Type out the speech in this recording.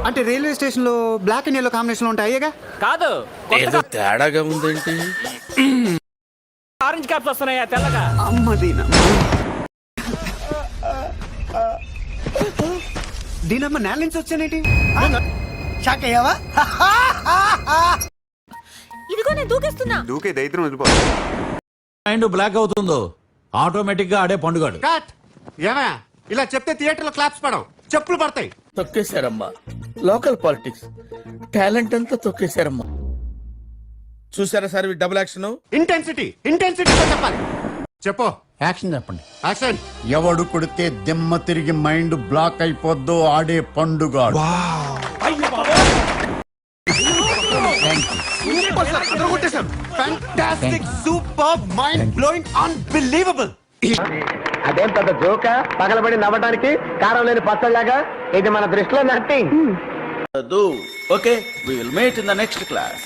అంటే railway station లో black and yellow combination లో ఉంటాయేగా? కాదు, ఏదో తేడాగా ఉందేంటి? ఆరెంజ్ క్యాప్స్ వస్తున్నాయా తెల్లగా? అమ్మదీనా దీనమ్మ నేల నుంచి వచ్చానేటి? షాక్ అయ్యావా? ఇదిగో నేను దూకేస్తున్నా. దూకే దైత్రం వదిలిపో. మైండ్ బ్లాక్ అవుతుందో ఆటోమేటిక్ గా ఆడే పండుగాడు. కట్. ఏమయ్య ఇలా చెప్తే థియేటర్ లో క్లాప్స్ పడవు, చెప్పులు పడతాయి. తొక్కేశారమ్మా. లోకల్ పాలిటిక్స్ టాలెంట్ అంతా తొక్కేశారమ్మా. చూసారా సార్ డబుల్ యాక్షన్? ఇంటెన్సిటీతో చెప్పాలి. చెప్పు. యాక్షన్ చెప్పండి. యాక్షన్. ఎవడు కొడితే దిమ్మ తిరిగి మైండ్ బ్లాక్ అయిపోద్దో ఆడే పండుగాడు. Fantastic, super, mind blowing, unbelievable. అదేం పెద్ద జోక, పగలబడి నవ్వడానికి కారం లేని పచ్చళ్ళగా. ఇది మన దృష్టిలో nothing. Okay, we will meet in the next class.